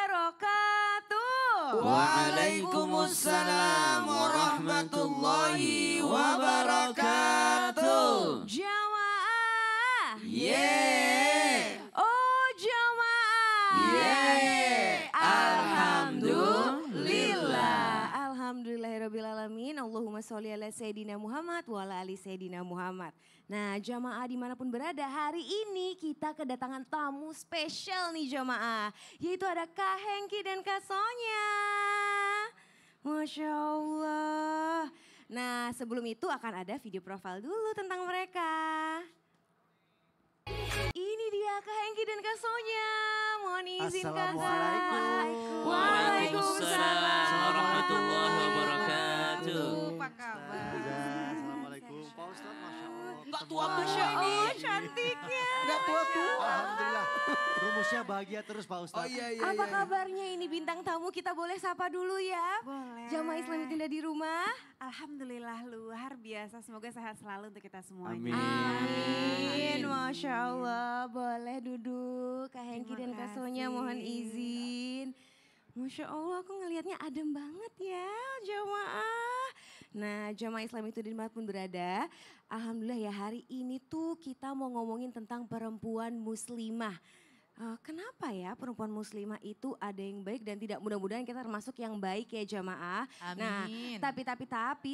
wabarakatuh. Waalaikumsalam warahmatullahi wabarakatuh. Jamaah. Yeah. Oh jamaah. Yeah. Alhamdulillah. Alhamdulillahirrabbilalamin. Allahumma sholli ala Sayyidina Muhammad wa ala ali Sayyidina Muhammad. Nah jamaah dimanapun berada, hari ini kita kedatangan tamu spesial nih jamaah. Yaitu ada Kak Hengki dan Kak Sonya. Masya Allah. Nah sebelum itu akan ada video profil dulu tentang mereka. Ini dia Kak Hengki dan Kak Sonya. Mohon izin Kakak. Assalamualaikum. Waalaikumsalam warahmatullahi wabarakatuh. Apa kabar? Assalamualaikum. Pak Ustadz, Masya Allah. Enggak tua Masya Allah cantiknya. Enggak tua-tua. Alhamdulillah. Rumusnya bahagia terus Pak Ustadz. Oh iya. Apa kabarnya ini bintang tamu, kita boleh sapa dulu ya? Boleh. Jamaah Islam Tinda di rumah. Alhamdulillah luar biasa. Semoga sehat selalu untuk kita semuanya. Amin. Amin. Masya Allah. Boleh duduk. Kak Hengki dan Terima Kak Sonya kasih. mohon izin. Masya Allah aku ngelihatnya adem banget ya jamaah. Nah jamaah Islam itu dimanapun berada. Alhamdulillah ya hari ini tuh kita mau ngomongin tentang perempuan muslimah. Kenapa ya perempuan muslimah itu ada yang baik dan tidak, mudah-mudahan kita termasuk yang baik ya jamaah. Nah tapi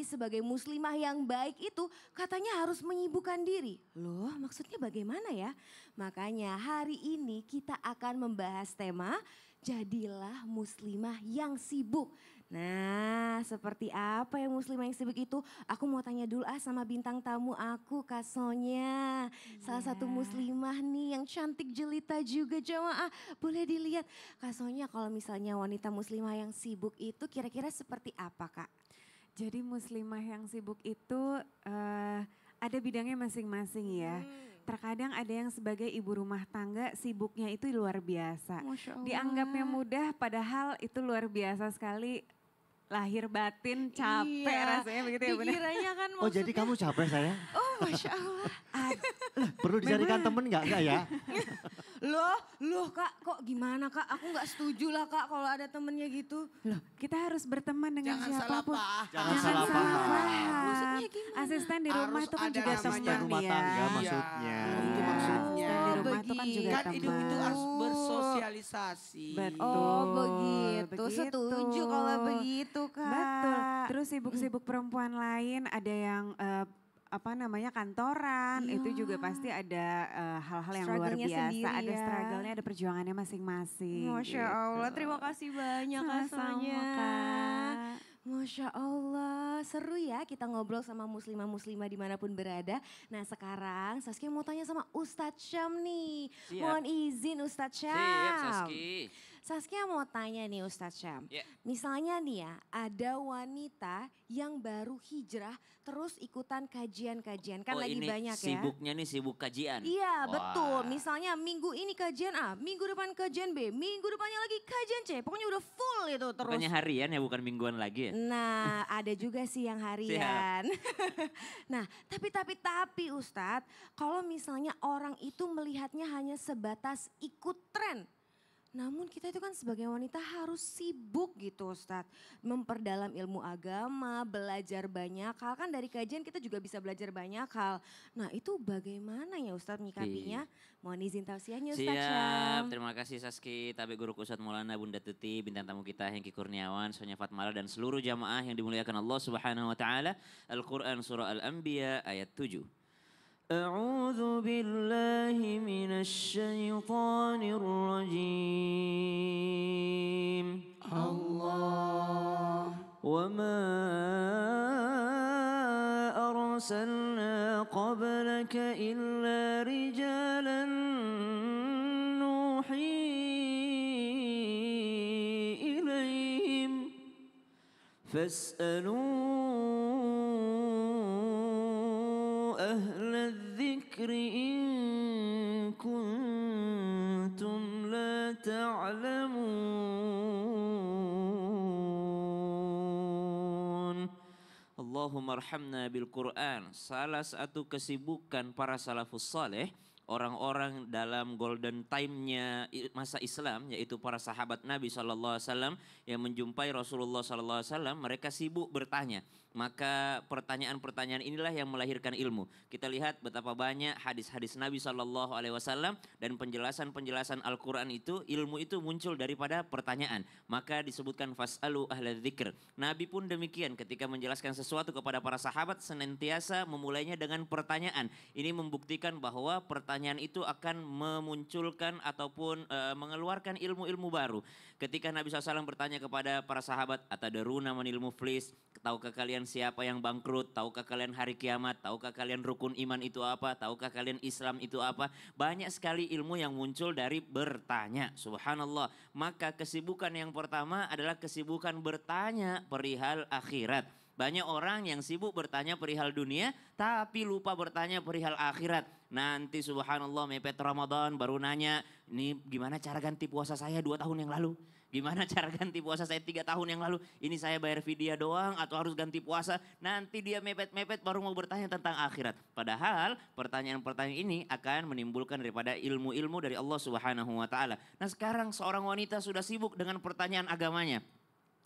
sebagai muslimah yang baik itu katanya harus menyibukkan diri. Loh maksudnya bagaimana ya? Makanya hari ini kita akan membahas tema jadilah muslimah yang sibuk. Nah seperti apa yang muslimah yang sibuk itu? Aku mau tanya dulu sama bintang tamu aku Kak Sonya. Salah satu muslimah nih yang cantik jelita juga jamaah. Boleh dilihat Kak Sonya kalau misalnya wanita muslimah yang sibuk itu kira-kira seperti apa Kak? Jadi muslimah yang sibuk itu ada bidangnya masing-masing ya. Terkadang ada yang sebagai ibu rumah tangga sibuknya itu luar biasa. Masya Allah. Dianggapnya mudah padahal itu luar biasa sekali. Lahir batin capek Iya, rasanya begitu ya benar. Dikiranya kan Oh jadi kamu capek saya? Oh Masya Allah. Perlu dicarikan temen nggak ya? Loh Kak kok gimana Kak? Aku gak setuju lah Kak kalau ada temennya gitu. Loh, kita harus berteman dengan siapapun. Jangan salah paham. Maksudnya gimana? Asisten di rumah Harus itu kan ada juga namanya teman rumah ya. tangga maksudnya. Itu maksudnya. Asisten di rumah itu kan juga Kan teman. hidup itu harus bersosialisasi. Betul. Oh begitu, setuju kalau begitu Kak. Betul. Terus sibuk-sibuk perempuan lain ada yang kantoran, Iya. itu juga pasti ada hal-hal yang luar Struggle-nya biasa, sendiri ada ya. struggle-nya, ada perjuangannya masing-masing. Masya Allah, terima kasih banyak Kak Sama-sama, Sonya. Kak. Masya Allah, seru ya kita ngobrol sama muslimah-muslimah dimanapun berada. Nah sekarang Saskia mau tanya sama Ustadz Syam nih. Siap. Mohon izin Ustadz Syam. Siap Saski. Saskia mau tanya nih Ustadz Syam. Ya. Misalnya nih ya, ada wanita yang baru hijrah terus ikutan kajian-kajian. Kan Oh lagi ini banyak ya. sibuknya nih sibuk kajian. Iya Wah. betul, misalnya minggu ini kajian A, minggu depan kajian B, minggu depannya lagi kajian C. Pokoknya udah full itu terus. Bukannya harian ya bukan mingguan lagi ya. Nah ada juga sih yang harian. Nah tapi Ustadz, kalau misalnya orang itu melihatnya hanya sebatas ikut tren. Namun kita itu kan sebagai wanita harus sibuk gitu Ustadz. Memperdalam ilmu agama, belajar banyak hal. Kan dari kajian kita juga bisa belajar banyak hal. Nah itu bagaimana ya Ustadz menyikapinya? Mohon izin tausiahnya Ustadz Syam. Siap, terima kasih Saski, Tabe Guru Ustadz Maulana Bunda Tuti, bintang tamu kita Hengki Kurniawan, Sonya Fatmala dan seluruh jamaah yang dimuliakan Allah Subhanahu wa taala. Al-Qur'an surah Al-Anbiya ayat 7. أعوذ بالله من الشيطان الرجيم الله وما أرسلنا قبلك إلا رجالا نوحي إليهم فاسألوا أهل الذكر إن كنتم لا تعلمون. Allahumma arhamna bil Quran. Salah satu kesibukan para salafus saleh, orang-orang dalam golden time-nya masa Islam, yaitu para sahabat Nabi SAW yang menjumpai Rasulullah SAW, mereka sibuk bertanya. Maka pertanyaan-pertanyaan inilah yang melahirkan ilmu. Kita lihat betapa banyak hadis-hadis Nabi SAW dan penjelasan-penjelasan Al-Quran itu, ilmu itu muncul daripada pertanyaan. Maka disebutkan fas'alu ahla dzikr. Nabi pun demikian ketika menjelaskan sesuatu kepada para sahabat senantiasa memulainya dengan pertanyaan. Ini membuktikan bahwa pertanyaan itu akan memunculkan ataupun mengeluarkan ilmu-ilmu baru. Ketika Nabi SAW bertanya kepada para sahabat, atadaruna manil muflis, tahukah kalian siapa yang bangkrut? Tahukah kalian hari kiamat? Tahukah kalian rukun iman itu apa? Tahukah kalian Islam itu apa? Banyak sekali ilmu yang muncul dari bertanya. Subhanallah. Maka kesibukan yang pertama adalah kesibukan bertanya perihal akhirat. Banyak orang yang sibuk bertanya perihal dunia tapi lupa bertanya perihal akhirat. Nanti subhanallah mepet Ramadan baru nanya, ini gimana cara ganti puasa saya 2 tahun yang lalu? Gimana cara ganti puasa saya 3 tahun yang lalu? Ini saya bayar vidya doang atau harus ganti puasa? Nanti dia mepet-mepet baru mau bertanya tentang akhirat. Padahal pertanyaan-pertanyaan ini akan menimbulkan daripada ilmu-ilmu dari Allah Subhanahu wa taala. Nah, sekarang seorang wanita sudah sibuk dengan pertanyaan agamanya.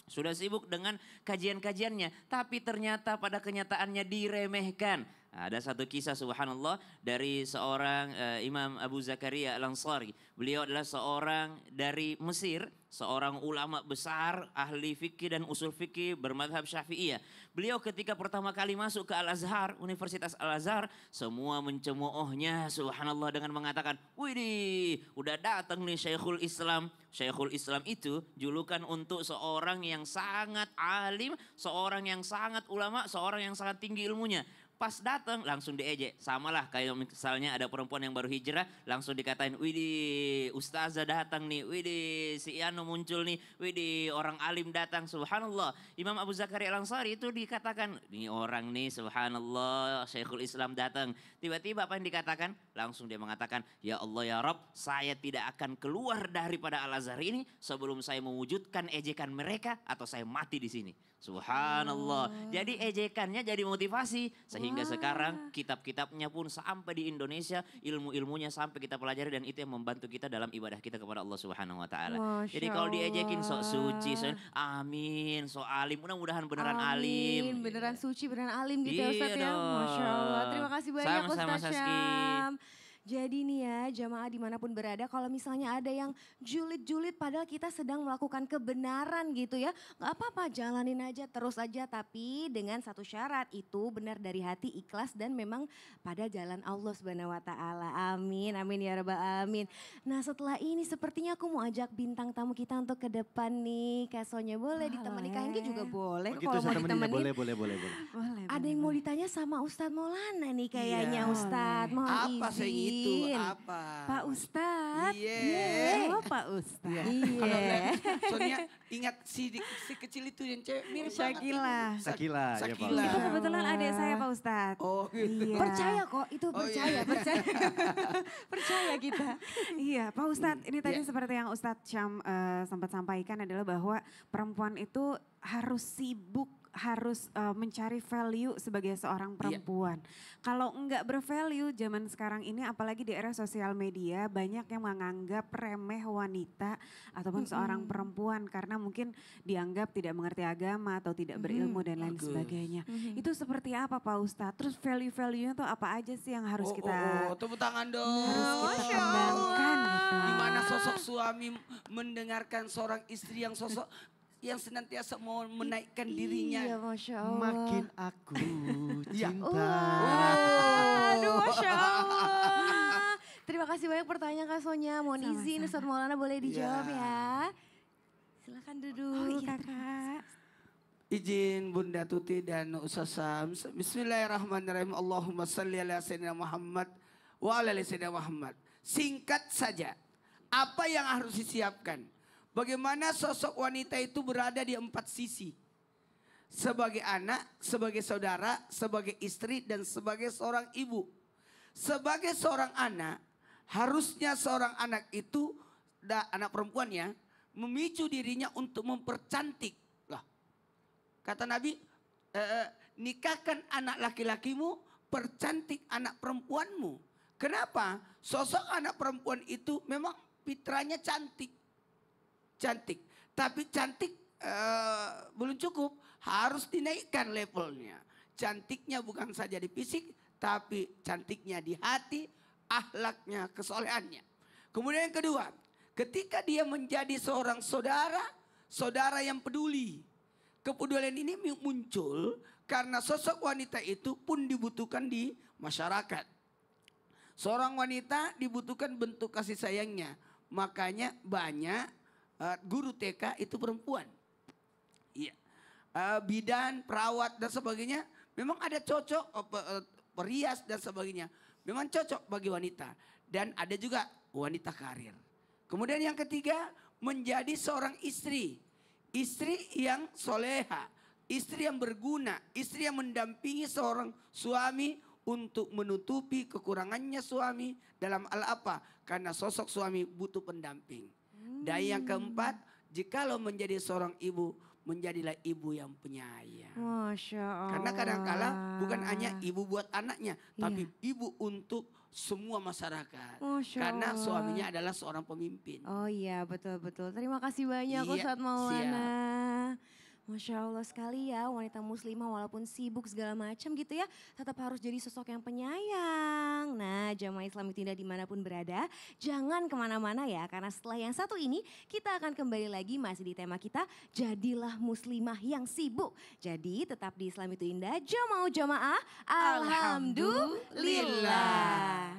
Sudah sibuk dengan kajian-kajiannya, tapi ternyata pada kenyataannya diremehkan. Ada satu kisah subhanallah dari seorang Imam Abu Zakaria Al-Ansari. Beliau adalah seorang dari Mesir, seorang ulama besar, ahli fikih dan usul fikih bermadhab Syafi'iyah. Beliau ketika pertama kali masuk ke Al-Azhar, Universitas Al-Azhar, semua mencemoohnya subhanallah dengan mengatakan, "Widih, udah datang nih Syekhul Islam." Syekhul Islam itu julukan untuk seorang yang sangat alim, seorang yang sangat ulama, seorang yang sangat tinggi ilmunya. Pas datang langsung diejek. Samalah kayak misalnya ada perempuan yang baru hijrah langsung dikatain, "Widih, ustazah datang nih. Widih, si Iano muncul nih. Widih, orang alim datang." Subhanallah. Imam Abu Zakaria Al-Ansari itu dikatakan, "Ini orang nih subhanallah, Syekhul Islam datang." Tiba-tiba apa yang dikatakan? Langsung dia mengatakan, "Ya Allah ya Rabb, saya tidak akan keluar daripada Al-Azhar ini sebelum saya mewujudkan ejekan mereka atau saya mati di sini." Subhanallah. Jadi ejekannya jadi motivasi. Sehingga sekarang kitab-kitabnya pun sampai di Indonesia, ilmu-ilmunya sampai kita pelajari dan itu yang membantu kita dalam ibadah kita kepada Allah Subhanahu wa taala. Jadi kalau diejekin sok suci, amin, sok alim, mudah-mudahan beneran alim. Beneran suci, beneran alim gitu ya Ustaz ya. dong. Masya Allah. Terima kasih banyak Sama-sama, Ustaz Saski. Syam. Jadi nih ya jamaah dimanapun berada, kalau misalnya ada yang julid-julid padahal kita sedang melakukan kebenaran gitu ya. Gak apa-apa, jalanin aja terus aja, tapi dengan satu syarat, itu benar dari hati, ikhlas dan memang pada jalan Allah Subhanahu wa taala. Amin, amin ya rabbal alamin. Nah, setelah ini sepertinya aku mau ajak bintang tamu kita untuk ke depan nih. Kak Sonya boleh ditemani, Kak Hengki juga boleh Begitu kalau mau saya temenin ya, ditemenin. boleh. Boleh, Ada yang mau ditanya sama Ustadz Maulana nih kayaknya Iya. Ustadz, mohon Apa izin. sih itu? Apa? Pak Ustadz. Iya. Oh Pak Ustadz. Iya. Kalau Iya. lihat Sonia ingat si kecil itu yang cewek mirip banget. Syakila. Sakila, ya Pak Sakila. Itu Ustadz. kebetulan adik saya Pak Ustadz. Oh gitu. Iya. Percaya kok, itu Oh, percaya, iya. percaya. Percaya kita. Iya Pak Ustadz, ini tadi Iya. seperti yang Ustadz Syam sempat sampaikan adalah bahwa perempuan itu harus sibuk, harus mencari value sebagai seorang perempuan. Kalau enggak bervalue zaman sekarang ini apalagi di era sosial media banyak yang menganggap remeh wanita ataupun seorang perempuan karena mungkin dianggap tidak mengerti agama atau tidak berilmu dan lain Bagus. sebagainya. Itu seperti apa Pak Ustadz? Terus value-value-nya tuh apa aja sih yang harus kita tepuk tangan dong. harus kita kembangkan gitu. Gimana sosok suami mendengarkan seorang istri yang sosok yang senantiasa mau menaikkan dirinya. Iya, Masya Allah. Makin aku Iya. cinta. Aduh, Masya Allah. Terima kasih banyak pertanyaan Kak Sonya. Mohon izin Ustadz Maulana boleh dijawab ya. Silakan duduk. Oh iya Kakak. Izin Bunda Tuti dan Ustaz Sam. Bismillahirrahmanirrahim. Allahumma salli ala Sayyidina Muhammad wa ala ali Sayyidina Muhammad. Singkat saja, apa yang harus disiapkan? Bagaimana sosok wanita itu berada di 4 sisi. Sebagai anak, sebagai saudara, sebagai istri, dan sebagai seorang ibu. Sebagai seorang anak, harusnya seorang anak itu, anak perempuannya, memicu dirinya untuk mempercantik. Lah, kata Nabi, nikahkan anak laki-lakimu, percantik anak perempuanmu. Kenapa? Sosok anak perempuan itu memang fitrahnya cantik. Cantik. Tapi cantik belum cukup. Harus dinaikkan levelnya. Cantiknya bukan saja di fisik, tapi cantiknya di hati, akhlaknya, kesolehannya. Kemudian yang kedua, ketika dia menjadi seorang saudara, saudara yang peduli. Kepedulian ini muncul karena sosok wanita itu pun dibutuhkan di masyarakat. Seorang wanita dibutuhkan bentuk kasih sayangnya. Makanya banyak guru TK itu perempuan. Iya. Bidan, perawat dan sebagainya. Memang ada cocok, perias dan sebagainya. Memang cocok bagi wanita. Dan ada juga wanita karir. Kemudian yang ketiga, menjadi seorang istri. Istri yang soleha. Istri yang berguna. Istri yang mendampingi seorang suami untuk menutupi kekurangannya suami dalam hal apa? Karena sosok suami butuh pendamping. Dan yang keempat, jikalau menjadi seorang ibu, menjadilah ibu yang penyayang. Masya Allah. Karena kadang-kala bukan hanya ibu buat anaknya, tapi ibu untuk semua masyarakat. Masya Karena Allah. suaminya adalah seorang pemimpin. Oh iya betul-betul. Terima kasih banyak Iya, Ustadz Maulana. siap. Masya Allah sekali ya, wanita muslimah walaupun sibuk segala macam gitu ya, tetap harus jadi sosok yang penyayang. Nah, jamaah Islam Tindak dimanapun berada, jangan kemana-mana ya, karena setelah yang satu ini kita akan kembali lagi masih di tema kita, jadilah muslimah yang sibuk. Jadi tetap di Islam itu Indah, jamaah, alhamdulillah.